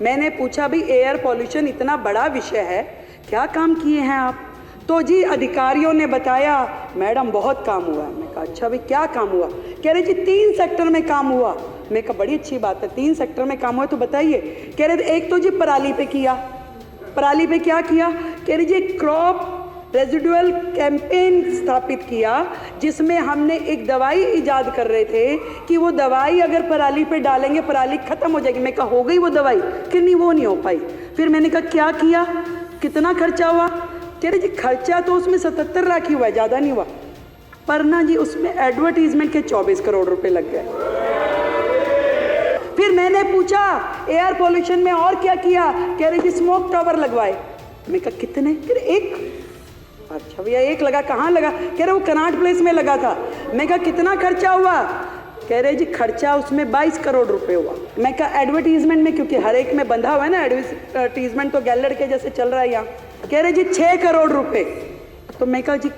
मैंने पूछा भाई एयर पॉल्यूशन इतना बड़ा विषय है, क्या काम किए हैं आप? तो जी अधिकारियों ने बताया मैडम बहुत काम हुआ है। मैं कहा अच्छा भाई क्या काम हुआ? कह रहे जी 3 सेक्टर में काम हुआ। मैं कहा बड़ी अच्छी बात है, 3 सेक्टर में काम हुआ तो बताइए। कह रहे एक तो जी पराली पे किया। पराली पे क्या किया? कह रहे जी क्रॉप रेजिडुअल कैंपेन स्थापित किया, जिसमें हमने एक दवाई इजाद कर रहे थे कि वो दवाई अगर पराली पे डालेंगे पराली खत्म हो जाएगी। मैं कहा हो गई वो दवाई? कि नहीं वो नहीं हो पाई। फिर मैंने कहा क्या किया, कितना खर्चा हुआ? कह रहे जी खर्चा तो उसमें 77 लाख ही हुआ है, ज़्यादा नहीं हुआ। पर ना जी उसमें एडवर्टीजमेंट के 24 करोड़ रुपए लग गए। फिर मैंने पूछा एयर पॉल्यूशन में और क्या किया? कह रहे जी स्मोक टावर लगवाए। मैं कहा कितने? कह रहे 1। अच्छा भैया 1 लगा, कहाँ लगा? कह रहे वो कनाट प्लेस में लगा था। मैं कहा कितना खर्चा हुआ? कह रहे जी खर्चा उसमें 22 करोड़ रुपए हुआ। मैं कहा एडवर्टीजमेंट में, क्योंकि हर एक में बंधा हुआ है ना एडवर्टीजमेंट, तो गैलड़ के जैसे चल रहा है यहाँ। कह रहे जी 6 करोड़ रुपए। तो मैं कहा जी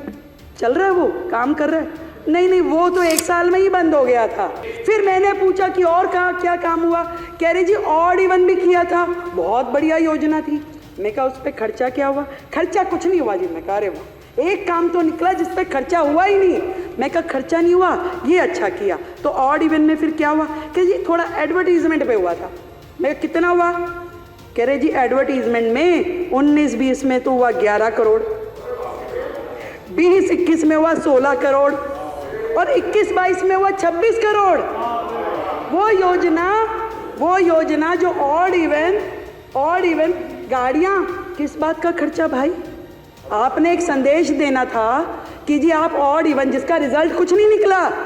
चल रहा है, वो काम कर रहा है? नहीं नहीं वो तो 1 साल में ही बंद हो गया था। फिर मैंने पूछा कि और क्या काम हुआ? कह रहे जी ऑड इवन भी किया था, बहुत बढ़िया योजना थी। मैं कहा उस पर खर्चा क्या हुआ? खर्चा कुछ नहीं हुआ जी। मैं कहा अरे वाह, एक काम तो निकला जिस पे खर्चा हुआ ही नहीं। मैं कहा खर्चा नहीं हुआ, ये अच्छा किया। तो ऑड इवन में फिर क्या हुआ? कि जी थोड़ा एडवर्टीजमेंट पे हुआ था। मैं कहा कितना हुआ? कह रहे जी एडवर्टीजमेंट में 19-20 में तो हुआ 11 करोड़, 20-21 में हुआ 16 करोड़ और 21-22 में हुआ 26 करोड़। वो योजना जो ऑड इवन गाड़ियां, किस बात का खर्चा भाई? आपने एक संदेश देना था कि जी आप ऑड इवन, जिसका रिजल्ट कुछ नहीं निकला।